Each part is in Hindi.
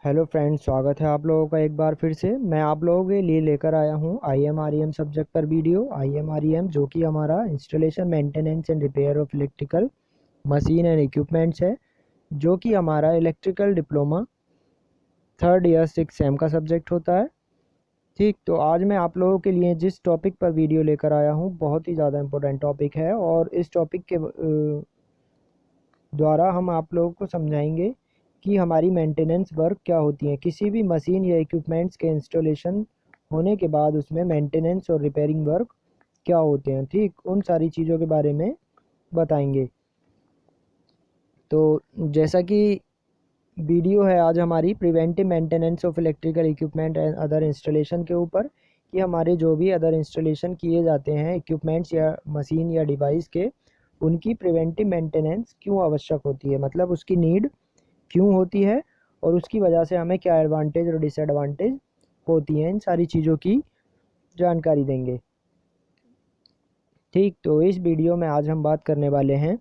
हेलो फ्रेंड्स, स्वागत है आप लोगों का एक बार फिर से। मैं आप लोगों के लिए लेकर आया हूँ IMREM सब्जेक्ट पर वीडियो। IMREM जो कि हमारा installation maintenance and repair of electrical machine and equipments है, जो कि हमारा electrical diploma 3rd year 6 same का सब्जेक्ट होता है। ठीक, तो आज मैं आप लोगों के लिए जिस टॉपिक पर वीडियो लेकर आया हूँ बहुत ही ज़्यादा इम्पोर्टेंट टॉपिक है, और इस टॉपिक के द्वारा हम आप लोगों को समझाएंगे कि हमारी मेंटेनेंस वर्क क्या होती है। किसी भी मशीन या इक्विपमेंट्स के इंस्टॉलेशन होने के बाद उसमें मेंटेनेंस और रिपेयरिंग वर्क क्या होते हैं, ठीक उन सारी चीज़ों के बारे में बताएंगे। तो जैसा कि वीडियो है आज हमारी preventive maintenance of electrical equipment and other installation के ऊपर, कि हमारे जो भी अदर इंस्टॉलेशन किए जाते हैं इक्विपमेंट्स या मशीन या डिवाइस के, उनकी प्रिवेंटिव मेंटेनेंस क्यों आवश्यक होती है, मतलब उसकी नीड क्यों होती है और उसकी वजह से हमें क्या एडवांटेज और डिसएडवांटेज होती हैं, इन सारी चीज़ों की जानकारी देंगे। ठीक, तो इस वीडियो में आज हम बात करने वाले हैं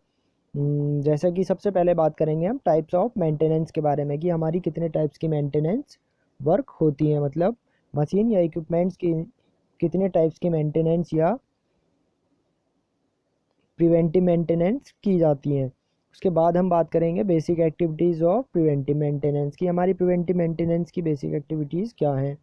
जैसा कि सबसे पहले बात करेंगे हम टाइप्स ऑफ मेंटेनेंस के बारे में, कि हमारी कितने टाइप्स की मेंटेनेंस वर्क होती है, मतलब मशीन या इक्विपमेंट्स की कितने टाइप्स की मेंटेनेंस या प्रिवेंटिव मेंटेनेंस की जाती हैं। उसके बाद हम बात करेंगे basic activities of preventive maintenance, की हमारी प्रिवेंटिव मेंटेनेंस की बेसिक एक्टिविटीज़ क्या हैं।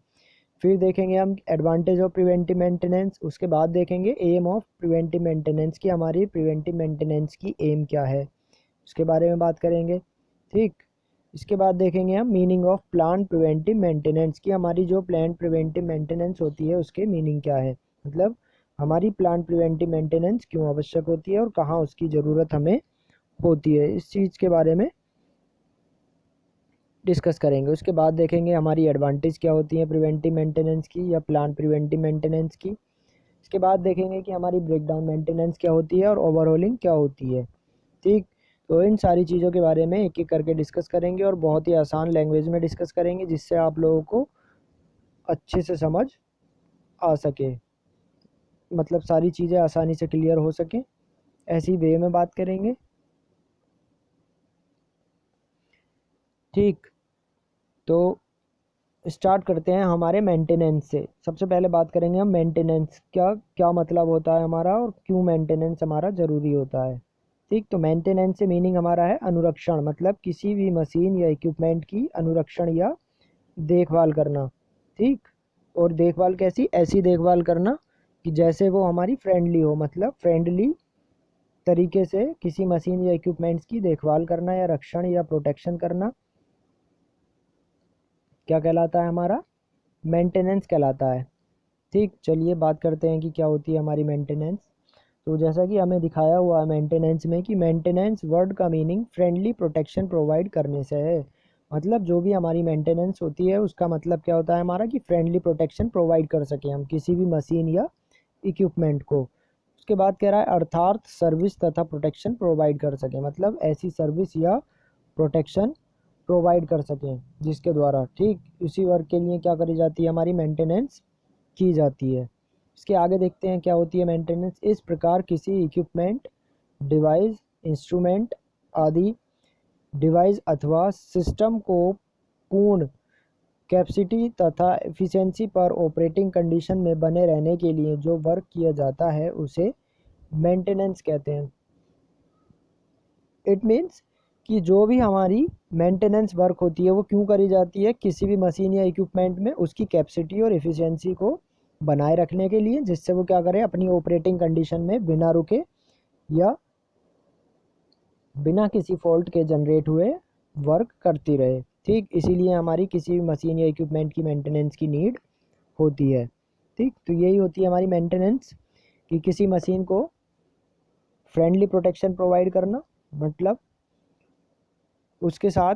फिर देखेंगे हम एडवांटेज ऑफ प्रिवेंटिव मेंटेनेंस। उसके बाद देखेंगे एम ऑफ प्रिवेंटिव मेंटेनेंस, की हमारी प्रिवेंटिव मेंटेनेंस की एम क्या है, उसके बारे में बात करेंगे। ठीक, इसके बाद देखेंगे हम meaning of plan preventive maintenance, की हमारी जो प्लान प्रिवेंटिव मेंटेनेंस होती है उसके मीनिंग क्या है, मतलब हमारी प्लान प्रिवेंटिव मेंटेनेंस क्यों आवश्यक होती है और कहाँ उसकी ज़रूरत हमें होती है, इस चीज़ के बारे में डिस्कस करेंगे। उसके बाद देखेंगे हमारी एडवांटेज क्या होती है प्रिवेंटिव मेंटेनेंस की या प्लान प्रिवेंटिव मेंटेनेंस की। इसके बाद देखेंगे कि हमारी ब्रेकडाउन मेंटेनेंस क्या होती है और ओवरऑलिंग क्या होती है। ठीक, तो इन सारी चीज़ों के बारे में एक एक करके डिस्कस करेंगे और बहुत ही आसान लैंग्वेज में डिस्कस करेंगे, जिससे आप लोगों को अच्छे से समझ आ सके, मतलब सारी चीज़ें आसानी से क्लियर हो सके, ऐसी वे में बात करेंगे। ठीक, तो स्टार्ट करते हैं हमारे मेंटेनेंस से। सबसे पहले बात करेंगे हम मेंटेनेंस क्या क्या मतलब होता है हमारा और क्यों मेंटेनेंस हमारा ज़रूरी होता है। ठीक, तो मेंटेनेंस से मीनिंग हमारा है अनुरक्षण, मतलब किसी भी मशीन या इक्विपमेंट की अनुरक्षण या देखभाल करना। ठीक, और देखभाल कैसी, ऐसी देखभाल करना कि जैसे वो हमारी फ्रेंडली हो, मतलब फ्रेंडली तरीके से किसी मशीन या इक्विपमेंट्स की देखभाल करना या रक्षण या प्रोटेक्शन करना क्या कहलाता है, हमारा मेंटेनेंस कहलाता है। ठीक, चलिए बात करते हैं कि क्या होती है हमारी मेंटेनेंस। तो जैसा कि हमें दिखाया हुआ है मेंटेनेंस में, कि मेंटेनेंस वर्ड का मीनिंग फ्रेंडली प्रोटेक्शन प्रोवाइड करने से है, मतलब जो भी हमारी मेंटेनेंस होती है उसका मतलब क्या होता है हमारा, कि फ्रेंडली प्रोटेक्शन प्रोवाइड कर सके हम किसी भी मशीन या इक्विपमेंट को। उसके बाद कह रहा है अर्थात सर्विस तथा प्रोटेक्शन प्रोवाइड कर सके, मतलब ऐसी सर्विस या प्रोटेक्शन प्रोवाइड कर सकें जिसके द्वारा, ठीक इसी वर्क के लिए क्या करी जाती है, हमारी मेंटेनेंस की जाती है। इसके आगे देखते हैं क्या होती है मेंटेनेंस। इस प्रकार किसी इक्विपमेंट, डिवाइस, इंस्ट्रूमेंट आदि डिवाइस अथवा सिस्टम को पूर्ण कैपेसिटी तथा एफिशिएंसी पर ऑपरेटिंग कंडीशन में बने रहने के लिए जो वर्क किया जाता है उसे मेंटेनेंस कहते हैं। इट मीन्स कि जो भी हमारी मेंटेनेंस वर्क होती है वो क्यों करी जाती है, किसी भी मशीन या इक्विपमेंट में उसकी कैपेसिटी और एफिशिएंसी को बनाए रखने के लिए, जिससे वो क्या करे, अपनी ऑपरेटिंग कंडीशन में बिना रुके या बिना किसी फॉल्ट के जनरेट हुए वर्क करती रहे। ठीक, इसीलिए हमारी किसी भी मशीन या इक्विपमेंट की मेंटेनेंस की नीड होती है। ठीक, तो यही होती है हमारी मेंटेनेंस, कि किसी मशीन को फ्रेंडली प्रोटेक्शन प्रोवाइड करना, मतलब उसके साथ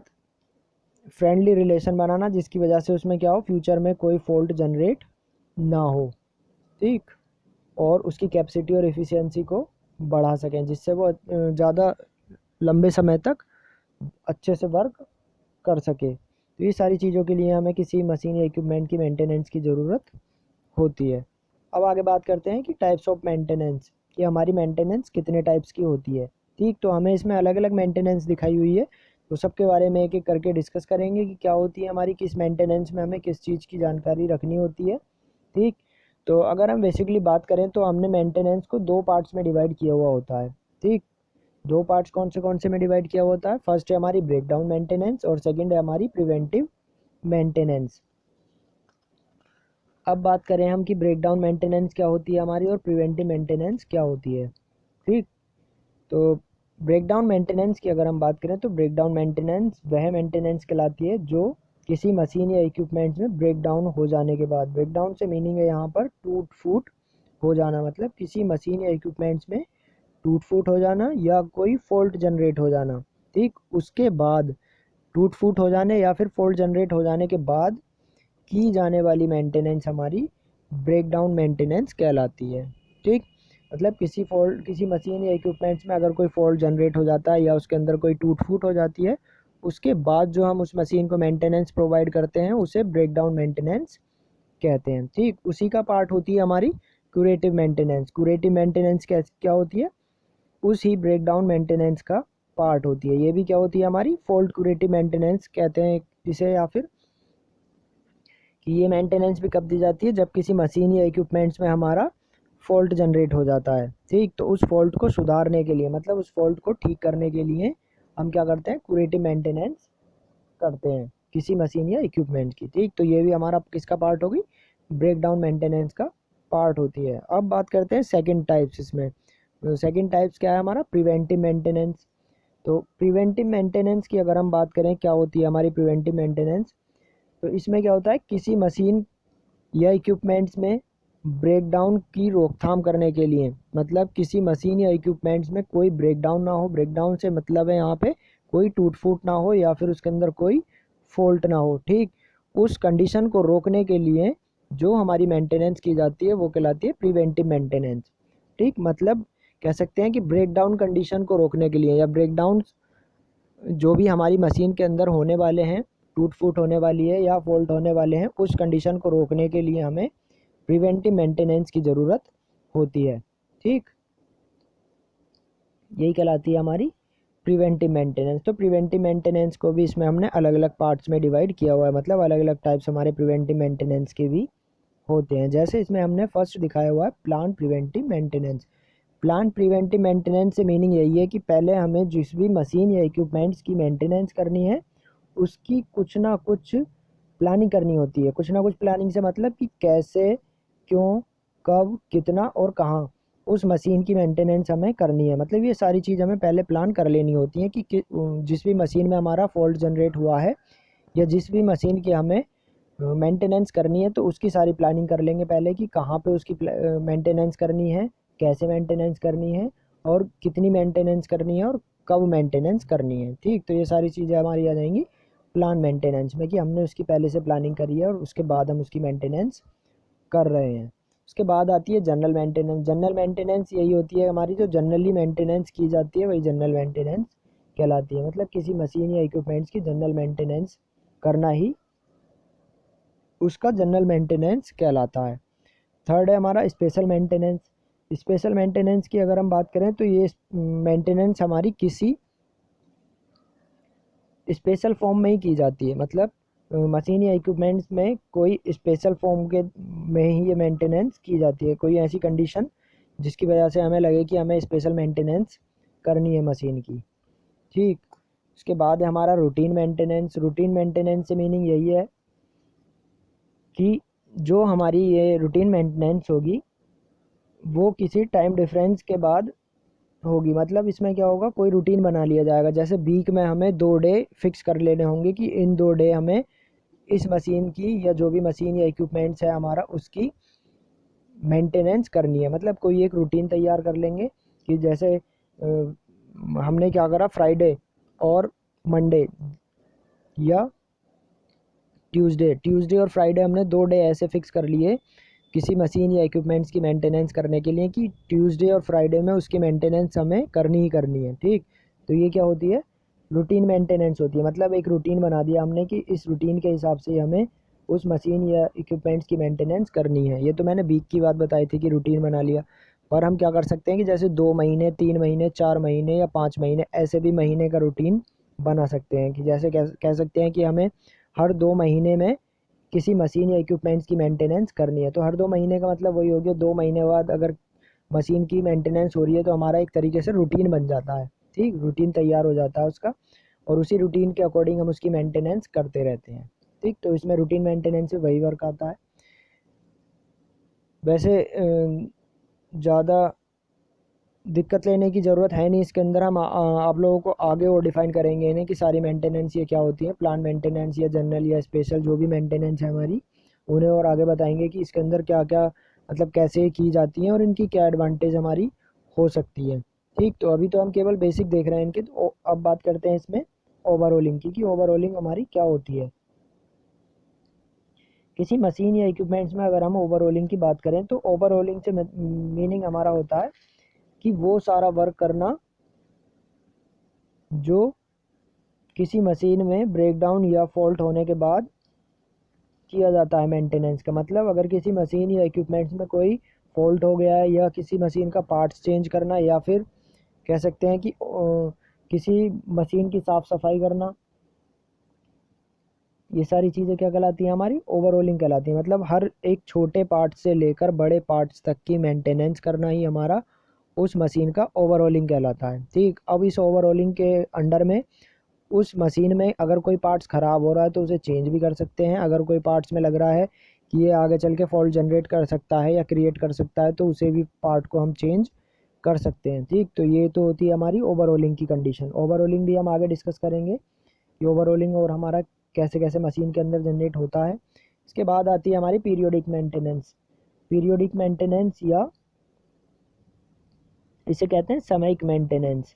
फ्रेंडली रिलेशन बनाना जिसकी वजह से उसमें क्या हो, फ्यूचर में कोई फॉल्ट जनरेट ना हो। ठीक, और उसकी कैपेसिटी और एफिशिएंसी को बढ़ा सकें जिससे वो ज़्यादा लंबे समय तक अच्छे से वर्क कर सके। तो ये सारी चीज़ों के लिए हमें किसी मशीन या इक्विपमेंट की मेंटेनेंस की ज़रूरत होती है। अब आगे बात करते हैं कि टाइप्स ऑफ मेंटेनेंस, कि हमारी मेंटेनेंस कितने टाइप्स की होती है। ठीक, तो हमें इसमें अलग अलग मेंटेनेंस दिखाई हुई है, तो सबके बारे में एक एक करके डिस्कस करेंगे कि क्या होती है हमारी, किस मेंटेनेंस में हमें किस चीज़ की जानकारी रखनी होती है। ठीक, तो अगर हम बेसिकली बात करें तो हमने मेंटेनेंस को दो पार्ट्स में डिवाइड किया हुआ होता है। ठीक, दो पार्ट्स कौन से में डिवाइड किया हुआ होता है? फर्स्ट है हमारी ब्रेकडाउन मेंटेनेंस और सेकंड है हमारी प्रिवेंटिव मेंटेनेंस। अब बात करें हम कि ब्रेकडाउन मेंटेनेंस क्या होती है हमारी और प्रिवेंटिव मेंटेनेंस क्या होती है। ठीक, तो ब्रेकडाउन मेंटेनेंस की अगर हम बात करें तो ब्रेकडाउन मेंटेनेंस वह मेंटेनेंस कहलाती है जो किसी मशीन या इक्विपमेंट्स में ब्रेकडाउन हो जाने के बाद, ब्रेकडाउन से मीनिंग है यहाँ पर टूट फूट हो जाना, मतलब किसी मशीन या इक्विपमेंट्स में टूट फूट हो जाना या कोई फॉल्ट जनरेट हो जाना। ठीक, उसके बाद टूट फूट हो जाने या फिर फॉल्ट जनरेट हो जाने के बाद की जाने वाली मेंटेनेंस हमारी ब्रेकडाउन मेंटेनेंस कहलाती है। ठीक, मतलब किसी मशीन या इक्विपमेंट्स में अगर कोई फॉल्ट जनरेट हो जाता है या उसके अंदर कोई टूट फूट हो जाती है, उसके बाद जो हम उस मशीन को मेंटेनेंस प्रोवाइड करते हैं उसे ब्रेकडाउन मेंटेनेंस कहते हैं। ठीक, उसी का पार्ट होती है हमारी क्यूरेटिव मेंटेनेंस। क्यूरेटिव मेंटेनेंस क्या होती है? उसी ब्रेकडाउन मेंटेनेंस का पार्ट होती है। ये भी क्या होती है हमारी? फॉल्ट क्यूरेटिव मेंटेनेंस कहते हैं इसे, या फिर कि ये मेंटेनेंस भी कब दी जाती है? जब किसी मशीन या इक्विपमेंट्स में हमारा फॉल्ट जनरेट हो जाता है। ठीक, तो उस फॉल्ट को सुधारने के लिए, मतलब उस फॉल्ट को ठीक करने के लिए हम क्या करते हैं? क्यूरेटिव मेंटेनेंस करते हैं किसी मशीन या इक्विपमेंट की। ठीक, तो ये भी हमारा किसका पार्ट होगी? ब्रेकडाउन मेंटेनेंस का पार्ट होती है। अब बात करते हैं सेकंड टाइप्स। इसमें सेकंड टाइप्स क्या है हमारा? Preventive maintenance. तो प्रिवेंटिव मेंटेनेंस की अगर हम बात करें क्या होती है हमारी प्रिवेंटिव मेंटेनेंस, तो इसमें क्या होता है? किसी मशीन या इक्विपमेंट्स में ब्रेकडाउन की रोकथाम करने के लिए, मतलब किसी मशीन या इक्विपमेंट्स में कोई ब्रेकडाउन ना हो। ब्रेकडाउन से मतलब है यहाँ पे कोई टूट फूट ना हो या फिर उसके अंदर कोई फॉल्ट ना हो। ठीक, उस कंडीशन को रोकने के लिए जो हमारी मेंटेनेंस की जाती है वो कहलाती है प्रिवेंटिव मेंटेनेंस। ठीक, मतलब कह सकते हैं कि ब्रेकडाउन कंडीशन को रोकने के लिए या ब्रेकडाउन जो भी हमारी मशीन के अंदर होने वाले हैं, टूट फूट होने वाली है या फॉल्ट होने वाले हैं, उस कंडीशन को रोकने के लिए हमें प्रिवेंटिव मेंटेनेंस की ज़रूरत होती है। ठीक, यही कहलाती है हमारी प्रिवेंटिव मेंटेनेंस। तो प्रिवेंटिव मेंटेनेंस को भी इसमें हमने अलग अलग पार्ट्स में डिवाइड किया हुआ है, मतलब अलग अलग टाइप्स हमारे प्रिवेंटिव मेंटेनेंस के भी होते हैं। जैसे इसमें हमने फर्स्ट दिखाया हुआ है plant preventive maintenance. Plant preventive maintenance से मीनिंग यही है कि पहले हमें जिस भी मशीन या इक्विपमेंट्स की मेंटेनेंस करनी है उसकी कुछ ना कुछ प्लानिंग करनी होती है। कुछ ना कुछ प्लानिंग से मतलब कि कैसे, क्यों, कब, कितना और कहाँ उस मशीन की मेंटेनेंस हमें करनी है। मतलब ये सारी चीज़ हमें पहले प्लान कर लेनी होती है कि जिस भी मशीन में हमारा फॉल्ट जनरेट हुआ है या जिस भी मशीन की हमें मेंटेनेंस करनी है, तो उसकी सारी प्लानिंग कर लेंगे पहले कि कहाँ पे उसकी मेंटेनेंस करनी है, कैसे मेंटेनेंस करनी है और कितनी मेंटेनेंस करनी है और कब मेंटेनेंस करनी है। ठीक, तो ये सारी चीज़ें हमारी आ जाएंगी प्लान मेंटेनेंस में कि हमने उसकी पहले से प्लानिंग करी है और उसके बाद हम उसकी मेंटेनेंस कर रहे हैं। उसके बाद आती है जनरल मेंटेनेंस। जनरल मेंटेनेंस यही होती है हमारी, जो जनरली मेंटेनेंस की जाती है वही जनरल मेंटेनेंस कहलाती है। मतलब किसी मशीन या इक्विपमेंट्स की जनरल मेंटेनेंस करना ही उसका जनरल मेंटेनेंस कहलाता है। थर्ड है हमारा स्पेशल मेंटेनेंस। स्पेशल मेंटेनेंस की अगर हम बात करें तो ये मेंटेनेंस हमारी किसी स्पेशल फॉर्म में ही की जाती है। मतलब मशीन या इक्विपमेंट्स में कोई स्पेशल फॉर्म के में ही ये मेंटेनेंस की जाती है। कोई ऐसी कंडीशन जिसकी वजह से हमें लगे कि हमें स्पेशल मेंटेनेंस करनी है मशीन की। ठीक, उसके बाद है हमारा रूटीन मेंटेनेंस। रूटीन मेंटेनेंस से मीनिंग यही है कि जो हमारी ये रूटीन मेंटेनेंस होगी वो किसी टाइम डिफरेंस के बाद होगी। मतलब इसमें क्या होगा, कोई रूटीन बना लिया जाएगा। जैसे वीक में हमें 2 डे फिक्स कर लेने होंगे कि इन 2 डे हमें इस मशीन की या जो भी मशीन या इक्विपमेंट्स है हमारा उसकी मेंटेनेंस करनी है। मतलब कोई एक रूटीन तैयार कर लेंगे कि जैसे हमने क्या करा, फ्राइडे और मंडे या ट्यूसडे और फ्राइडे हमने 2 डे ऐसे फिक्स कर लिए किसी मशीन या इक्विपमेंट्स की मेंटेनेंस करने के लिए कि ट्यूसडे और फ्राइडे में उसकी मेंटेनेंस हमें करनी ही करनी है। ठीक, तो ये क्या होती है? रूटीन मेंटेनेंस होती है। मतलब एक रूटीन बना दिया हमने कि इस रूटीन के हिसाब से हमें उस मशीन या इक्विपमेंट्स की मेंटेनेंस करनी है। ये तो मैंने वीक की बात बताई थी कि रूटीन बना लिया, पर हम क्या कर सकते हैं कि जैसे 2 महीने, 3 महीने, 4 महीने या 5 महीने ऐसे भी महीने का रूटीन बना सकते हैं कि जैसे कह सकते हैं कि हमें हर 2 महीने में किसी मशीन या इक्विपमेंट्स की मेंटेनेंस करनी है। तो हर 2 महीने का मतलब वही हो गया, 2 महीने बाद अगर मशीन की मेंटेनेंस हो रही है तो हमारा एक तरीके से रूटीन बन जाता है। ठीक, रूटीन तैयार हो जाता है उसका, और उसी रूटीन के अकॉर्डिंग हम उसकी मेंटेनेंस करते रहते हैं। ठीक, तो इसमें रूटीन मेंटेनेंस से वही वर्क आता है। वैसे ज़्यादा दिक्कत लेने की ज़रूरत है नहीं इसके अंदर। हम आप लोगों को आगे और डिफाइन करेंगे इन्हें कि सारी मेंटेनेंस ये क्या होती है, प्लान मेंटेनेंस या जनरल या स्पेशल जो भी मेंटेनेंस है हमारी, उन्हें और आगे बताएंगे कि इसके अंदर क्या क्या मतलब कैसे की जाती हैं और इनकी क्या एडवांटेज हमारी हो सकती है। ठीक, तो अभी तो हम केवल बेसिक देख रहे हैं इनके, तो अब बात करते हैं इसमें ओवरऑलिंग की, कि ओवरऑलिंग हमारी क्या होती है। किसी मशीन या इक्विपमेंट्स में अगर हम ओवरऑलिंग की बात करें तो ओवरऑलिंग से मीनिंग हमारा होता है कि वो सारा वर्क करना जो किसी मशीन में ब्रेकडाउन या फॉल्ट होने के बाद किया जाता है। मेंटेनेंस का मतलब अगर किसी मशीन या इक्विपमेंट्स में कोई फॉल्ट हो गया है या किसी मशीन का पार्ट्स चेंज करना, या फिर कह सकते हैं कि किसी मशीन की साफ़ सफाई करना, ये सारी चीज़ें क्या कहलाती हैं, हमारी ओवरऑलिंग कहलाती हैं। मतलब हर एक छोटे पार्ट से लेकर बड़े पार्ट्स तक की मेंटेनेंस करना ही हमारा उस मशीन का ओवरऑलिंग कहलाता है। ठीक, अब इस ओवरऑलिंग के अंडर में उस मशीन में अगर कोई पार्ट्स ख़राब हो रहा है तो उसे चेंज भी कर सकते हैं। अगर कोई पार्ट्स में लग रहा है कि ये आगे चल के फॉल्ट जनरेट कर सकता है या क्रिएट कर सकता है तो उसे भी पार्ट को हम चेंज कर सकते हैं। ठीक, तो ये तो होती है हमारी ओवरऑलिंग की कंडीशन। ओवरऑलिंग भी हम आगे डिस्कस करेंगे कि ओवरऑलिंग और हमारा कैसे कैसे मशीन के अंदर जनरेट होता है। इसके बाद आती है हमारी पीरियोडिक मेंटेनेंस। पीरियोडिक मेंटेनेंस या इसे कहते हैं सामयिक मेंटेनेंस।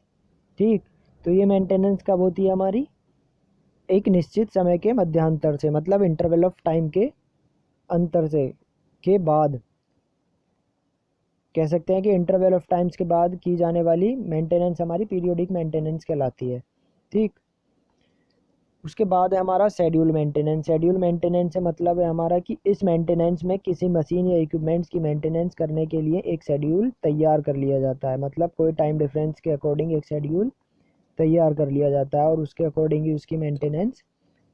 ठीक, तो ये मेंटेनेंस कब होती है हमारी, एक निश्चित समय के मध्यांतर से, मतलब इंटरवल ऑफ टाइम के अंतर से के बाद, कह सकते हैं कि इंटरवल ऑफ टाइम्स के बाद की जाने वाली मेंटेनेंस हमारी पीरियोडिक मेंटेनेंस कहलाती है। ठीक, उसके बाद है हमारा शेड्यूल मेंटेनेंस। शेड्यूल मेंटेनेंस से मतलब है हमारा कि इस मेंटेनेंस में किसी मशीन या इक्विपमेंट्स की मेंटेनेंस करने के लिए एक शेड्यूल तैयार कर लिया जाता है। मतलब कोई टाइम डिफरेंस के अकॉर्डिंग एक शेड्यूल तैयार कर लिया जाता है और उसके अकॉर्डिंग ही उसकी मेंटेनेंस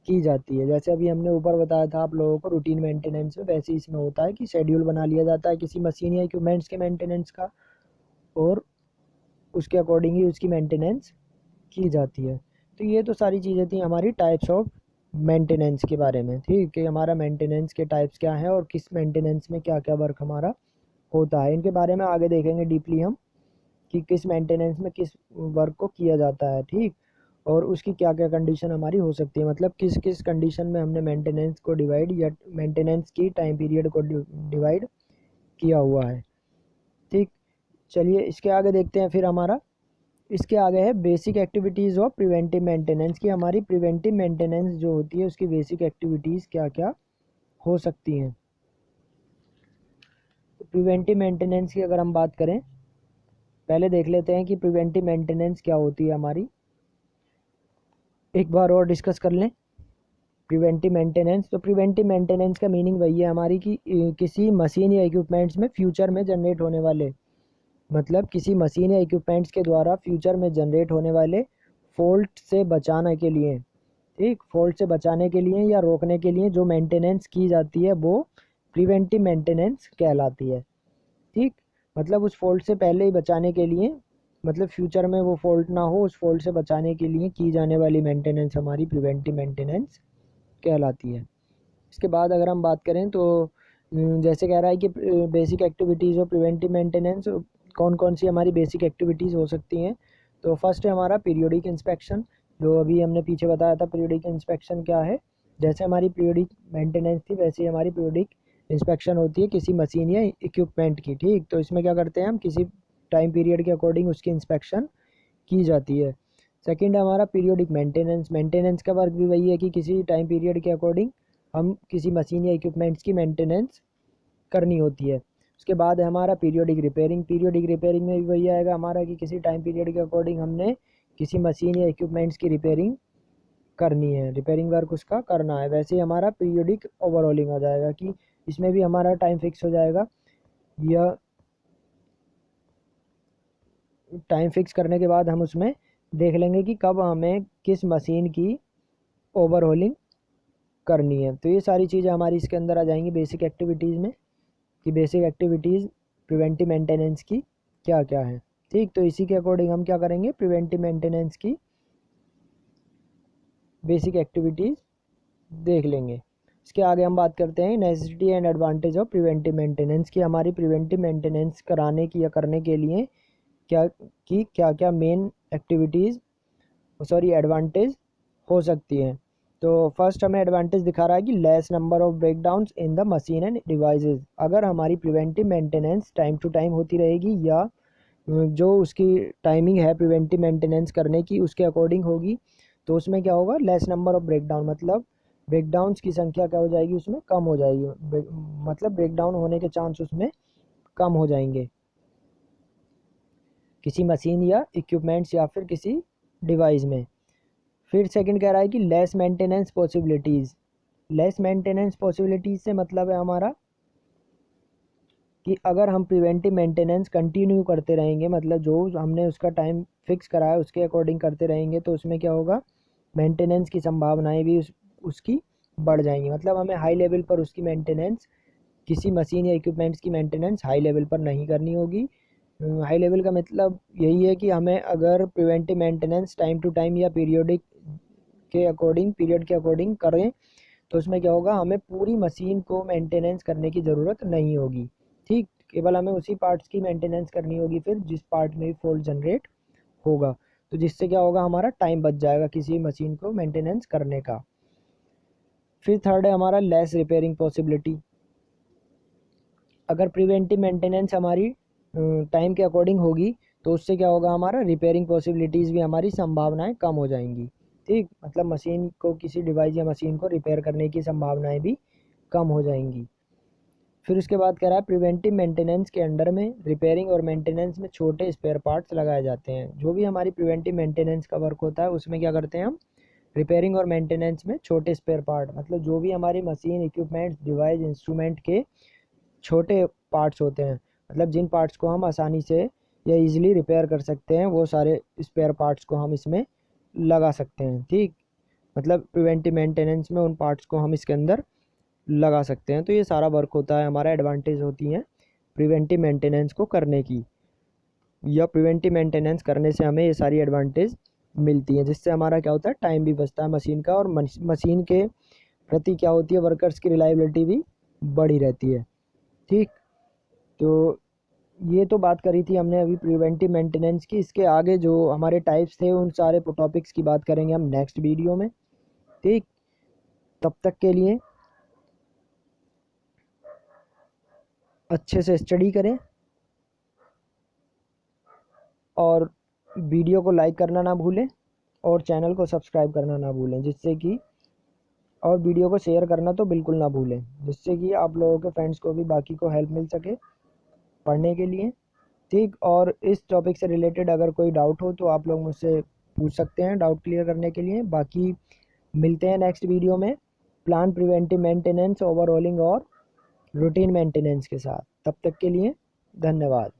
की जाती है। जैसे अभी हमने ऊपर बताया था आप लोगों को रूटीन मेंटेनेंस में, वैसे इसमें होता है कि शेड्यूल बना लिया जाता है किसी मशीन या इक्विपमेंट्स के मेंटेनेंस का, और उसके अकॉर्डिंग ही उसकी मेंटेनेंस की जाती है। तो ये तो सारी चीज़ें थी हमारी टाइप्स ऑफ मेंटेनेंस के बारे में। ठीक है, हमारा मेंटेनेंस के टाइप्स क्या हैं और किस मेंटेनेंस में क्या क्या वर्क हमारा होता है, इनके बारे में आगे देखेंगे डीपली हम कि किस मेंटेनेंस में किस वर्क को किया जाता है। ठीक, और उसकी क्या क्या कंडीशन हमारी हो सकती है, मतलब किस किस कंडीशन में हमने मेंटेनेंस को डिवाइड या मेंटेनेंस की टाइम पीरियड को डिवाइड किया हुआ है। ठीक, चलिए इसके आगे देखते हैं फिर हमारा। इसके आगे है basic activities of preventive maintenance, की हमारी प्रिवेंटिव मेंटेनेंस जो होती है उसकी बेसिक एक्टिविटीज़ क्या क्या हो सकती हैं। तो प्रिवेंटिव मेंटेनेंस की अगर हम बात करें, पहले देख लेते हैं कि प्रिवेंटिव मेंटेनेंस क्या होती है हमारी, एक बार और डिस्कस कर लें प्रिवेंटिव मेंटेनेंस। तो प्रिवेंटिव मेंटेनेंस का मीनिंग वही है हमारी कि किसी मशीन या इक्विपमेंट्स में फ्यूचर में जनरेट होने वाले, मतलब किसी मशीन या इक्विपमेंट्स के द्वारा फ्यूचर में जनरेट होने वाले फॉल्ट से बचाने के लिए, ठीक, फॉल्ट से बचाने के लिए या रोकने के लिए जो मेंटेनेंस की जाती है वो प्रिवेंटिव मेंटेनेंस कहलाती है। ठीक, मतलब उस फॉल्ट से पहले ही बचाने के लिए, मतलब फ्यूचर में वो फॉल्ट ना हो उस फॉल्ट से बचाने के लिए की जाने वाली मेंटेनेंस हमारी प्रिवेंटिव मेंटेनेंस कहलाती है। इसके बाद अगर हम बात करें तो जैसे कह रहा है कि बेसिक एक्टिविटीज़ और प्रिवेंटिव मेंटेनेंस कौन कौन सी हमारी बेसिक एक्टिविटीज़ हो सकती हैं। तो फर्स्ट है हमारा पीरियोडिक इंस्पेक्शन, जो अभी हमने पीछे बताया था पीरियोडिक इंस्पेक्शन क्या है। जैसे हमारी पीरियोडिक मेंटेनेंस थी वैसे ही हमारी पीरियोडिक इंस्पेक्शन होती है किसी मशीन या इक्विपमेंट की। ठीक, तो इसमें क्या करते हैं हम, किसी टाइम पीरियड के अकॉर्डिंग उसकी इंस्पेक्शन की जाती है। सेकंड है हमारा पीरियोडिक मेंटेनेंस। मेंटेनेंस का वर्क भी वही है कि किसी टाइम पीरियड के अकॉर्डिंग हम किसी मशीन या इक्विपमेंट्स की मेंटेनेंस करनी होती है। उसके बाद है हमारा पीरियोडिक रिपेयरिंग। पीरियोडिक रिपेयरिंग में भी वही आएगा हमारा कि किसी टाइम पीरियड के अकॉर्डिंग हमने किसी मशीन या इक्विपमेंट्स की रिपेयरिंग करनी है, रिपेयरिंग वर्क उसका करना है। वैसे ही हमारा पीरियोडिक ओवरऑलिंग आ जाएगा कि इसमें भी हमारा टाइम फिक्स हो जाएगा, या टाइम फिक्स करने के बाद हम उसमें देख लेंगे कि कब हमें किस मशीन की ओवरहोलिंग करनी है। तो ये सारी चीज़ें हमारी इसके अंदर आ जाएंगी बेसिक एक्टिविटीज़ में, कि बेसिक एक्टिविटीज़ प्रिवेंटिव मेंटेनेंस की क्या क्या है। ठीक, तो इसी के अकॉर्डिंग हम क्या करेंगे, प्रिवेंटिव मेंटेनेंस की बेसिक एक्टिविटीज़ देख लेंगे। इसके आगे हम बात करते हैं necessity and advantage of preventive maintenance की। हमारी प्रिवेंटिव मेंटेनेंस कराने की या करने के लिए क्या क्या मेन एक्टिविटीज़ एडवांटेज हो सकती हैं। तो फर्स्ट हमें एडवांटेज दिखा रहा है कि less number of breakdowns in the machine and devices. अगर हमारी preventive maintenance time to time होती रहेगी, या जो उसकी टाइमिंग है प्रिवेंटिव मेंटेनेंस करने की उसके अकॉर्डिंग होगी, तो उसमें क्या होगा, लेस नंबर ऑफ ब्रेकडाउन, मतलब ब्रेकडाउन्स की संख्या क्या हो जाएगी, उसमें कम हो जाएगी। मतलब ब्रेकडाउन होने के चांस उसमें कम हो जाएंगे किसी मशीन या इक्विपमेंट्स या फिर किसी डिवाइस में। फिर सेकंड कह रहा है कि less maintenance possibilities. Less maintenance possibilities से मतलब है हमारा कि अगर हम प्रिवेंटिव मेंटेनेंस कंटिन्यू करते रहेंगे, मतलब जो हमने उसका टाइम फिक्स करा है उसके अकॉर्डिंग करते रहेंगे, तो उसमें क्या होगा, मेंटेनेंस की संभावनाएं भी उसकी बढ़ जाएंगी। मतलब हमें हाई लेवल पर उसकी मेंटेनेंस, किसी मशीन या इक्विपमेंट्स की मेंटेनेंस हाई लेवल पर नहीं करनी होगी। हाई लेवल का मतलब यही है कि हमें अगर preventive maintenance time to time या पीरियड के अकॉर्डिंग करें, तो उसमें क्या होगा, हमें पूरी मशीन को मेंटेनेंस करने की ज़रूरत नहीं होगी। ठीक, केवल हमें उसी पार्ट्स की मेंटेनेंस करनी होगी फिर जिस पार्ट में भी फॉल्ट जनरेट होगा। तो जिससे क्या होगा, हमारा टाइम बच जाएगा किसी मशीन को मेंटेनेंस करने का। फिर थर्ड है हमारा लेस रिपेयरिंग पॉसिबिलिटी। अगर प्रिवेंटिव मेंटेनेंस हमारी टाइम के अकॉर्डिंग होगी, तो उससे क्या होगा, हमारा रिपेयरिंग पॉसिबिलिटीज़ भी, हमारी संभावनाएं कम हो जाएंगी। ठीक, मतलब मशीन को, किसी डिवाइस या मशीन को रिपेयर करने की संभावनाएं भी कम हो जाएंगी। फिर उसके बाद कह रहा है प्रिवेंटिव मेंटेनेंस के अंडर में रिपेयरिंग और मेंटेनेंस में छोटे स्पेयर पार्ट्स लगाए जाते हैं। जो भी हमारी प्रिवेंटिव मेंटेनेंस का वर्क होता है उसमें क्या करते हैं हम, रिपेयरिंग और मेंटेनेंस में छोटे स्पेयर पार्ट, मतलब जो भी हमारी मशीन, इक्विपमेंट्स, डिवाइस, इंस्ट्रूमेंट के छोटे पार्ट्स होते हैं, मतलब जिन पार्ट्स को हम आसानी से या इजीली रिपेयर कर सकते हैं, वो सारे स्पेयर पार्ट्स को हम इसमें लगा सकते हैं। ठीक, मतलब प्रिवेंटिव मेंटेनेंस में उन पार्ट्स को हम इसके अंदर लगा सकते हैं। तो ये सारा वर्क होता है, हमारा एडवांटेज होती हैं प्रिवेंटिव मेंटेनेंस को करने की, या प्रिवेंटिव मेंटेनेंस करने से हमें ये सारी एडवांटेज मिलती हैं, जिससे हमारा क्या होता है, टाइम भी बचता है मशीन का, और मशीन के प्रति क्या होती है, वर्कर्स की रिलायबिलिटी भी बढ़ी रहती है। ठीक, तो ये तो बात करी थी हमने अभी प्रिवेंटिव मेंटेनेंस की। इसके आगे जो हमारे टाइप्स थे उन सारे टॉपिक्स की बात करेंगे हम नेक्स्ट वीडियो में। ठीक, तब तक के लिए अच्छे से स्टडी करें, और वीडियो को लाइक करना ना भूलें, और चैनल को सब्सक्राइब करना ना भूलें, जिससे कि, और वीडियो को शेयर करना तो बिल्कुल ना भूलें, जिससे कि आप लोगों के फ्रेंड्स को भी, बाकी को हेल्प मिल सके पढ़ने के लिए। ठीक, और इस टॉपिक से रिलेटेड अगर कोई डाउट हो तो आप लोग मुझसे पूछ सकते हैं डाउट क्लियर करने के लिए। बाकी मिलते हैं नेक्स्ट वीडियो में प्लान प्रिवेंटिव मेंटेनेंस, ओवरऑलिंग और रूटीन मेंटेनेंस के साथ। तब तक के लिए धन्यवाद।